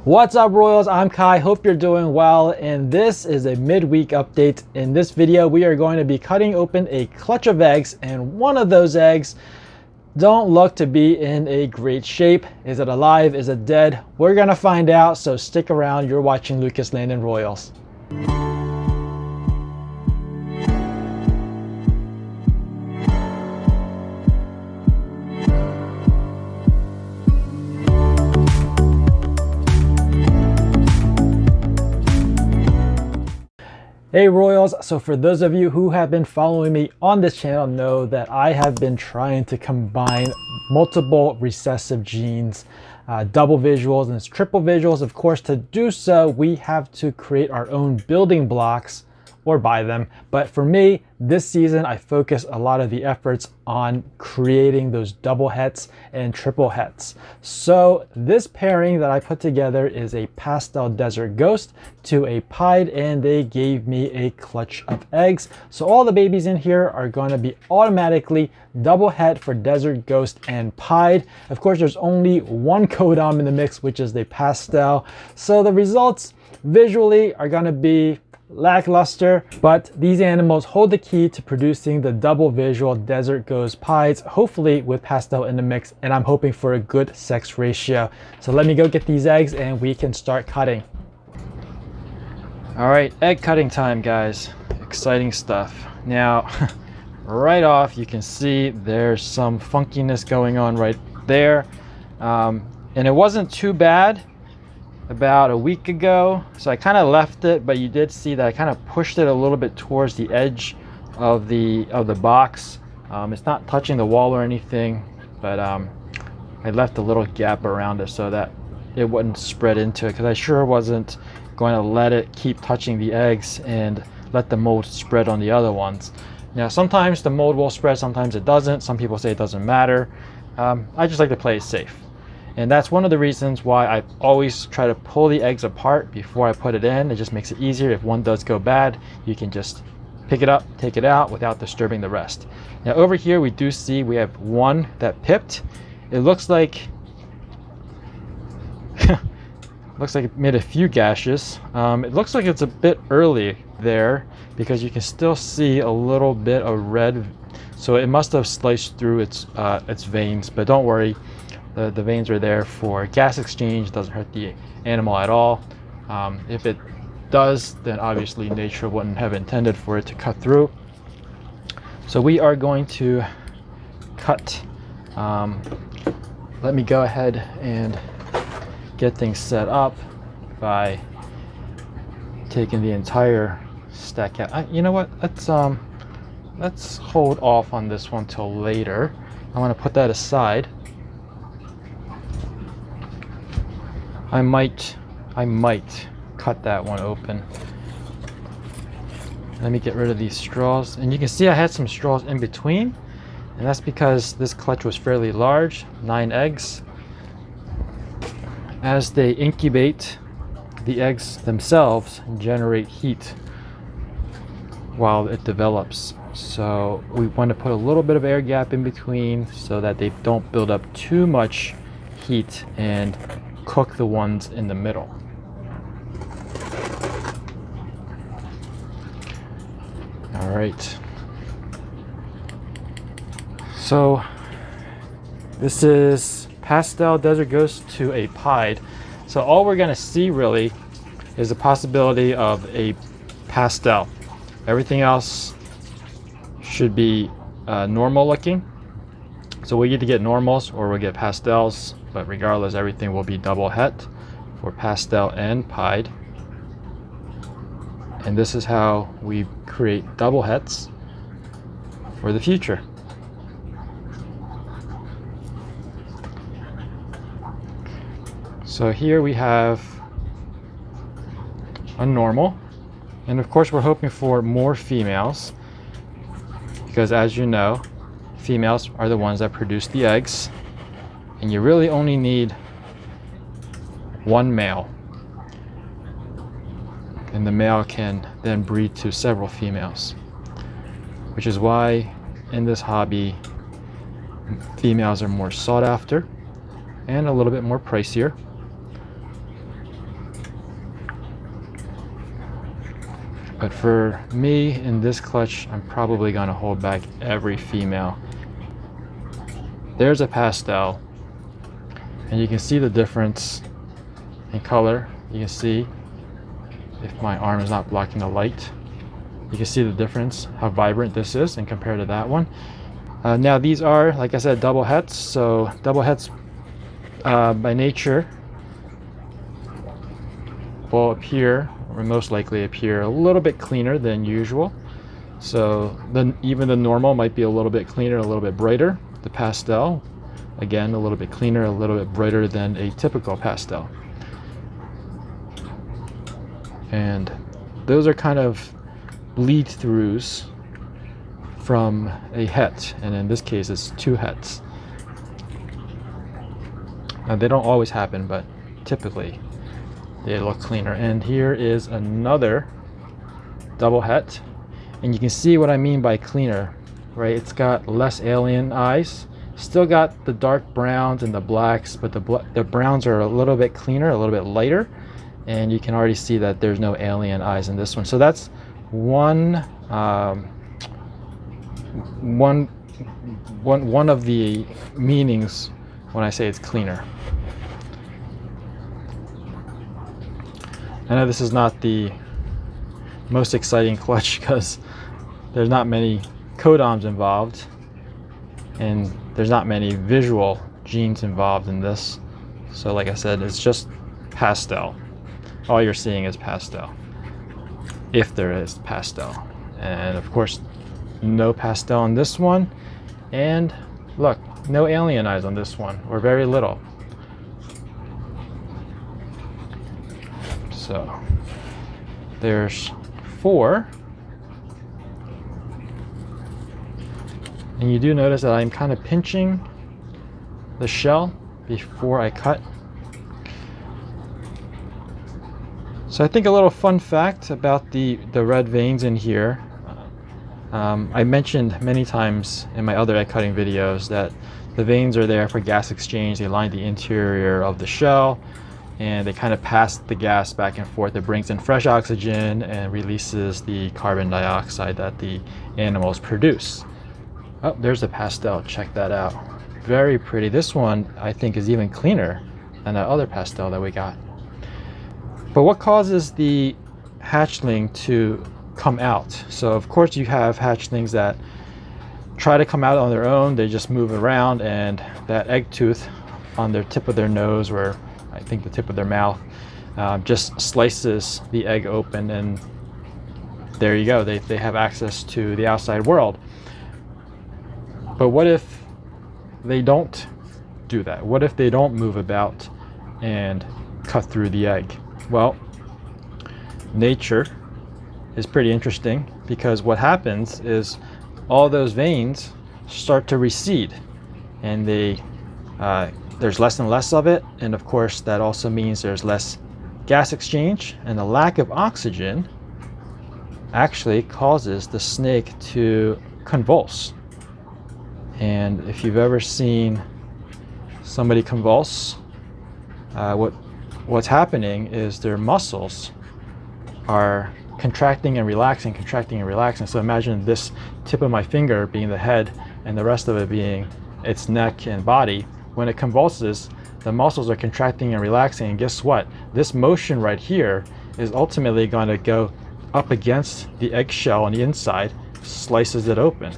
What's up, Royals? I'm Kai. Hope you're doing well, and this is a midweek update. In this video, we are going to be cutting open a clutch of eggs, and one of those eggs don't look to be in a great shape. Is it alive? Is it dead? We're gonna find out, so stick around. You're watching Lucas Landon Royals. Hey Royals, so for those of you who have been following me on this channel know that I have been trying to combine multiple recessive genes, double visuals and triple visuals. Of course, to do so, we have to create our own building blocks or buy them. But for me, this season, I focus a lot of the efforts on creating those double hets and triple hets. So this pairing that I put together is a pastel desert ghost to a pied, and they gave me a clutch of eggs. So all the babies in here are going to be automatically double het for desert ghost and pied. Of course, there's only one codom in the mix, which is the pastel. So the results visually are going to be lackluster, but these animals hold the key to producing the double visual desert ghost pies, hopefully with pastel in the mix, and I'm hoping for a good sex ratio. So let me go get these eggs and we can start cutting. All right, egg cutting time, guys. Exciting stuff. Now, right off, you can see there's some funkiness going on right there. And it wasn't too bad about a week ago, so I kind of left it, but you did see that I kind of pushed it a little bit towards the edge of the box. It's not touching the wall or anything, but I left a little gap around it so that it wouldn't spread into it, because I sure wasn't going to let it keep touching the eggs and let the mold spread on the other ones. Now, sometimes the mold will spread, sometimes it doesn't. Some people say it doesn't matter. I just like to play it safe. And that's one of the reasons why I always try to pull the eggs apart before I put it in. It just makes it easier. If one does go bad, you can just pick it up, take it out without disturbing the rest. Now over here, we do see we have one that pipped. It looks like it made a few gashes. It looks like it's a bit early there because you can still see a little bit of red. So it must have sliced through its veins, but don't worry. The veins are there for gas exchange. Doesn't hurt the animal at all. If it does, then obviously nature wouldn't have intended for it to cut through. So we are going to cut. Let me go ahead and get things set up by taking the entire stack out. You know what? Let's hold off on this one till later. I want to put that aside. I might cut that one open. Let me get rid of these straws. And you can see I had some straws in between, and that's because this clutch was fairly large, 9 eggs. As they incubate, the eggs themselves generate heat while it develops. So we want to put a little bit of air gap in between so that they don't build up too much heat and cook the ones in the middle. All right. So this is pastel desert ghost to a pied. So all we're going to see really is the possibility of a pastel. Everything else should be normal looking. So we either get normals or we'll get pastels, but regardless, everything will be double het for pastel and pied. And this is how we create double hets for the future. So here we have a normal, and of course we're hoping for more females, because as you know, females are the ones that produce the eggs, and you really only need one male, and the male can then breed to several females, which is why in this hobby females are more sought after and a little bit more pricier. But for me, in this clutch, I'm probably gonna hold back every female. There's a pastel, and you can see the difference in color. You can see, if my arm is not blocking the light, you can see the difference, how vibrant this is and compared to that one. Now these are, like I said, double hets. So double hets by nature will appear, or most likely appear, a little bit cleaner than usual. So then even the normal might be a little bit cleaner, a little bit brighter. The pastel, again, a little bit cleaner, a little bit brighter than a typical pastel. And those are kind of bleed throughs from a het, and in this case it's two hets. Now they don't always happen, but typically they look cleaner. And here is another double het, and you can see what I mean by cleaner, right? It's got less alien eyes, still got the dark browns and the blacks, but the browns are a little bit cleaner, a little bit lighter, and you can already see that there's no alien eyes in this one. So that's one of the meanings when I say it's cleaner. I know this is not the most exciting clutch because there's not many codoms involved, and there's not many visual genes involved in this. So like I said, it's just pastel. All you're seeing is pastel, if there is pastel. And of course, no pastel on this one, and look, no alien eyes on this one, or very little. So there's 4, and you do notice that I'm kind of pinching the shell before I cut. So I think a little fun fact about the red veins in here, I mentioned many times in my other egg cutting videos that the veins are there for gas exchange. They line the interior of the shell, and they kind of pass the gas back and forth. It brings in fresh oxygen and releases the carbon dioxide that the animals produce. Oh, there's the pastel. Check that out. Very pretty. This one I think is even cleaner than that other pastel that we got. But what causes the hatchling to come out? So of course you have hatchlings that try to come out on their own. They just move around, and that egg tooth on their tip of their nose, or I think the tip of their mouth, just slices the egg open, and there you go. They have access to the outside world. But what if they don't do that? What if they don't move about and cut through the egg? Well, nature is pretty interesting, because what happens is all those veins start to recede, and there's less and less of it, and of course that also means there's less gas exchange, and the lack of oxygen actually causes the snake to convulse. And if you've ever seen somebody convulse, what's happening is their muscles are contracting and relaxing, contracting and relaxing. So imagine this tip of my finger being the head and the rest of it being its neck and body. When it convulses, the muscles are contracting and relaxing, and guess what? This motion right here is ultimately going to go up against the eggshell on the inside, slices it open,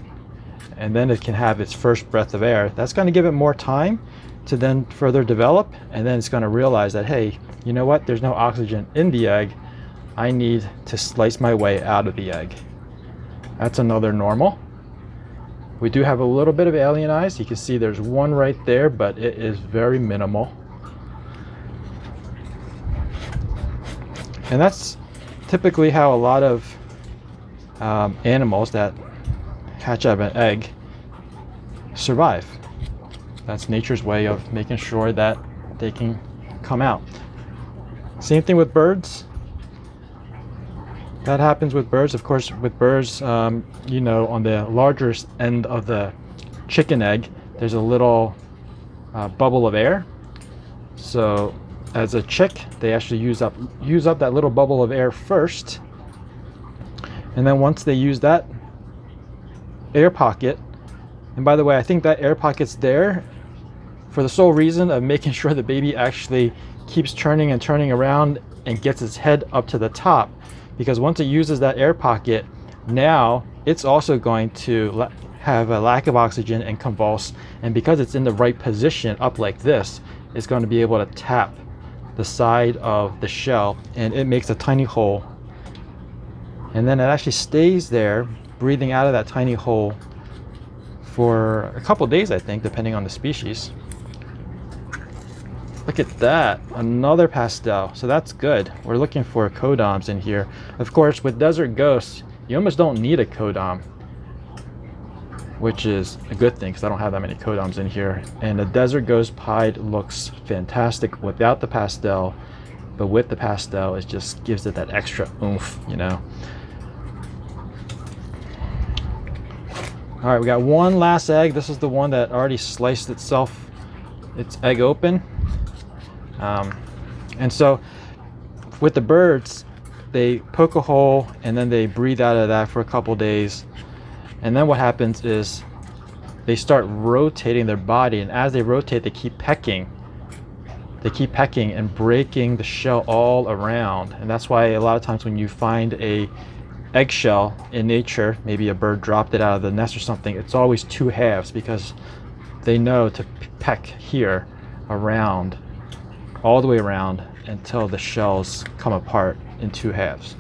and then it can have its first breath of air. That's going to give it more time to then further develop, and then it's going to realize that, hey, you know what, there's no oxygen in the egg, I need to slice my way out of the egg. That's another normal. We do have a little bit of alien eyes. You can see there's one right there, but it is very minimal. And that's typically how a lot of animals that hatch out of an egg survive. That's nature's way of making sure that they can come out. Same thing with birds. That happens with birds. Of course, with birds, you know, on the larger end of the chicken egg, there's a little bubble of air. So as a chick, they actually use up that little bubble of air first, And then once they use that air pocket, and by the way, I think that air pocket's there for the sole reason of making sure the baby actually keeps turning and turning around and gets its head up to the top, because once it uses that air pocket, now it's also going to have a lack of oxygen and convulse, and because it's in the right position up like this, it's going to be able to tap the side of the shell, and it makes a tiny hole, and then it actually stays there breathing out of that tiny hole for a couple days, I think, depending on the species. Look at that, another pastel. So that's good. We're looking for codoms in here. Of course, with desert ghosts, you almost don't need a codom, which is a good thing because I don't have that many codoms in here. And the desert ghost pied looks fantastic without the pastel, but with the pastel, it just gives it that extra oomph, you know. All right, we got one last egg. This is the one that already sliced its egg open. And so with the birds, they poke a hole and then they breathe out of that for a couple days. And then what happens is they start rotating their body, and as they rotate, they keep pecking. They keep pecking and breaking the shell all around. And that's why a lot of times when you find a eggshell in nature, maybe a bird dropped it out of the nest or something, it's always two halves, because they know to peck here around, all the way around, until the shells come apart in two halves.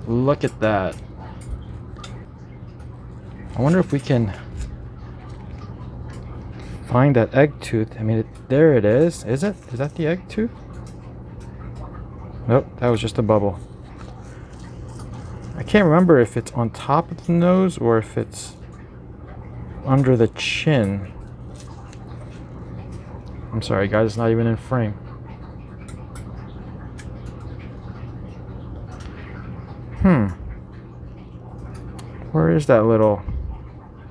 Look at that. I wonder if we can find that egg tooth. I mean, there it is. Is it? Is that the egg tooth? Nope, that was just a bubble. I can't remember if it's on top of the nose or if it's under the chin. I'm sorry guys, it's not even in frame. Where is that little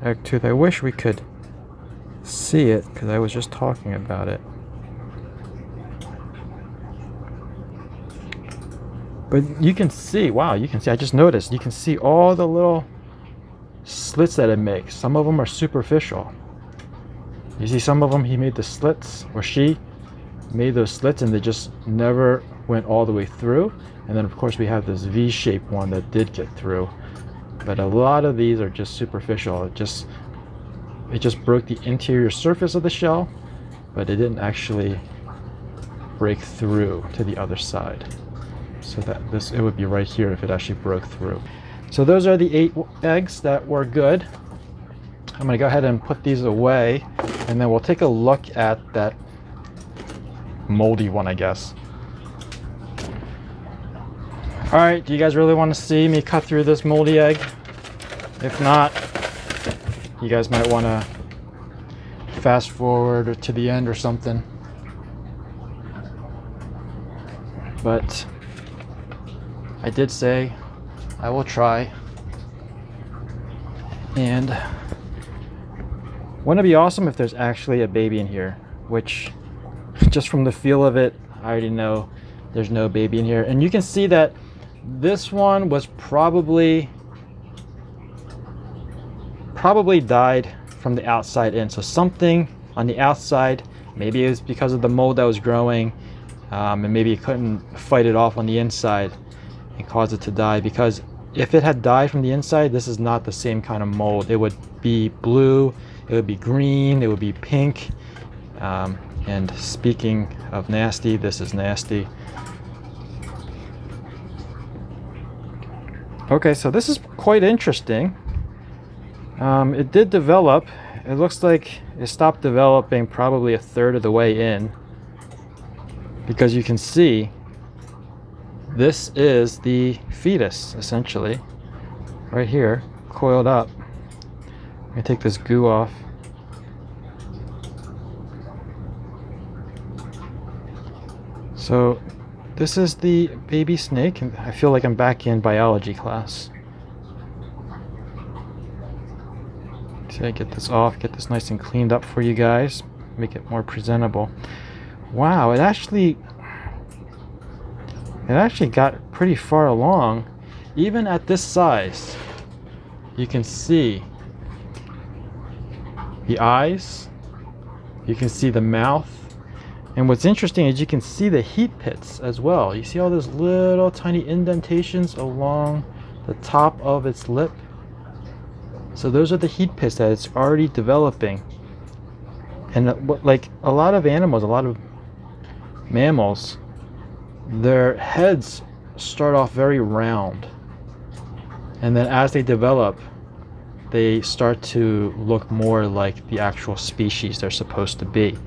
egg tooth? I wish we could see it because I was just talking about it. But you can see, wow, you can see, I just noticed, you can see all the little slits that it makes. Some of them are superficial. You see some of them, he made the slits, or she made those slits, and they just never went all the way through. And then of course we have this V-shaped one that did get through. But a lot of these are just superficial. It just broke the interior surface of the shell, but it didn't actually break through to the other side. So that it would be right here if it actually broke through. So those are the 8 eggs that were good. I'm gonna go ahead and put these away, and then we'll take a look at that moldy one, I guess. All right, do you guys really want to see me cut through this moldy egg? If not, you guys might want to fast forward to the end or something. But I did say I will try. And wouldn't it be awesome if there's actually a baby in here? Which, just from the feel of it, I already know there's no baby in here. And you can see that this one was probably died from the outside in. So something on the outside, maybe it was because of the mold that was growing, and maybe it couldn't fight it off on the inside and cause it to die. Because if it had died from the inside, this is not the same kind of mold. It would be blue, it would be green, it would be pink. And speaking of nasty, this is nasty. Okay, so this is quite interesting. It did develop. It looks like it stopped developing probably a third of the way in, because you can see this is the fetus, essentially, right here, coiled up. I'm gonna take this goo off. So this is the baby snake, and I feel like I'm back in biology class. So I get this off, get this nice and cleaned up for you guys, make it more presentable. Wow, it actually, it actually got pretty far along. Even at this size, you can see the eyes, you can see the mouth, and what's interesting is you can see the heat pits as well. You see all those little tiny indentations along the top of its lip? So those are the heat pits that it's already developing. And like a lot of animals, a lot of mammals, their heads start off very round, and then as they develop, they start to look more like the actual species they're supposed to be.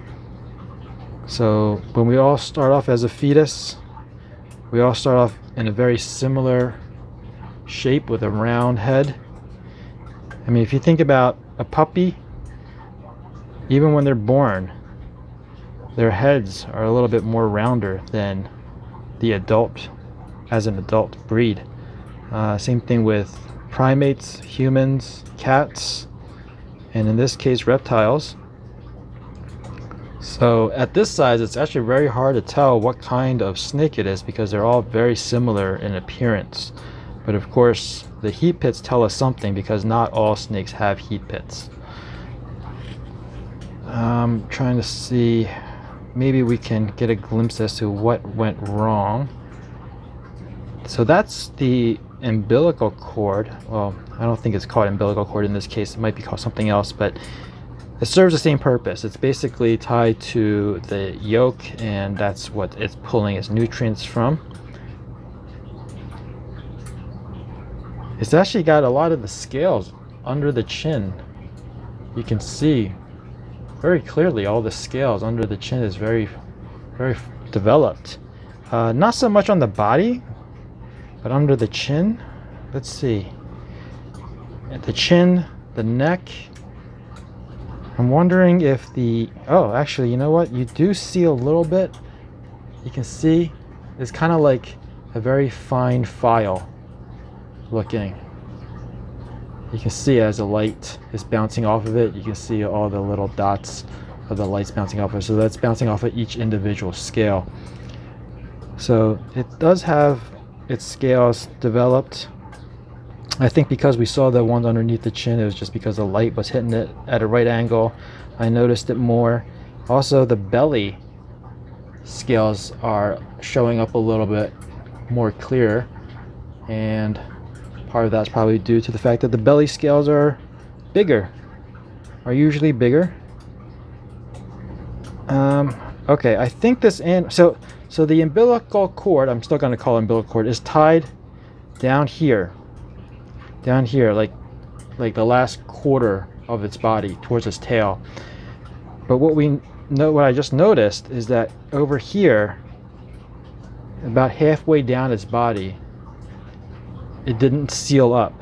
So when we all start off as a fetus, we all start off in a very similar shape with a round head. I mean, if you think about a puppy, even when they're born, their heads are a little bit more rounder than the adult, as an adult breed. Same thing with primates, humans, cats, and in this case reptiles. So at this size, it's actually very hard to tell what kind of snake it is because they're all very similar in appearance. But of course, the heat pits tell us something because not all snakes have heat pits. I'm trying to see, maybe we can get a glimpse as to what went wrong. So that's the umbilical cord. Well, I don't think it's called umbilical cord in this case. It might be called something else, but it serves the same purpose. It's basically tied to the yolk, and that's what it's pulling its nutrients from. It's actually got a lot of the scales under the chin. You can see very clearly all the scales under the chin is very developed. Not so much on the body, but under the chin. Let's see. At the chin, the neck. I'm wondering if the, oh, actually, you know what? You do see a little bit. You can see it's kind of like a very fine file looking. You can see as the light is bouncing off of it, you can see all the little dots of the lights bouncing off of it. So that's bouncing off of each individual scale. So it does have its scales developed. I think because we saw the ones underneath the chin, it was just because the light was hitting it at a right angle. I noticed it more. Also, the belly scales are showing up a little bit more clear, and part of that's probably due to the fact that the belly scales are usually bigger. Okay, I think this so the umbilical cord, I'm still going to call it umbilical cord, is tied down here, like the last quarter of its body towards its tail. But what I just noticed is that over here, about halfway down its body, it didn't seal up.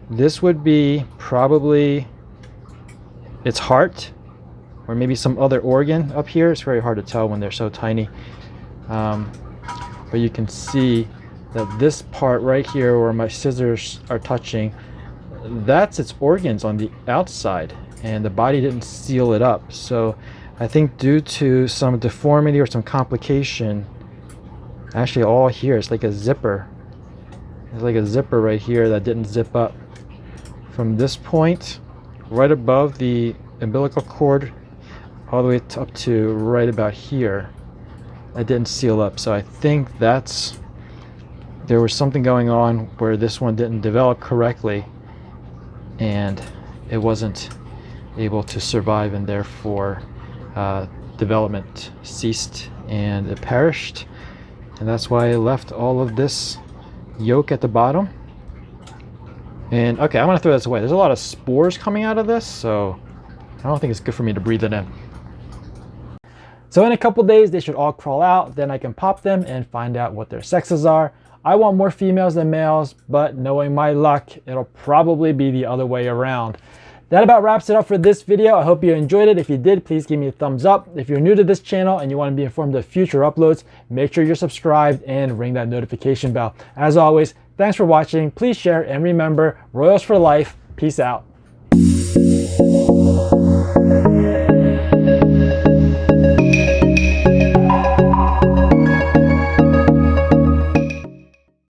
This would be probably its heart, or maybe some other organ up here. It's very hard to tell when they're so tiny. But you can see that this part right here where my scissors are touching, that's its organs on the outside, and the body didn't seal it up. So I think due to some deformity or some complication, actually all here, it's like a zipper. It's like a zipper right here that didn't zip up. From this point, right above the umbilical cord, all the way up to right about here, it didn't seal up. So I think there was something going on where this one didn't develop correctly, and it wasn't able to survive, and therefore development ceased and it perished. And that's why I left all of this yolk at the bottom. And okay, I'm gonna throw this away. There's a lot of spores coming out of this, so I don't think it's good for me to breathe it in. So in a couple days, they should all crawl out. Then I can pop them and find out what their sexes are. I want more females than males, but knowing my luck, it'll probably be the other way around. That about wraps it up for this video. I hope you enjoyed it. If you did, please give me a thumbs up. If you're new to this channel and you want to be informed of future uploads, make sure you're subscribed and ring that notification bell. As always, thanks for watching. Please share, and remember, Royals for life. Peace out.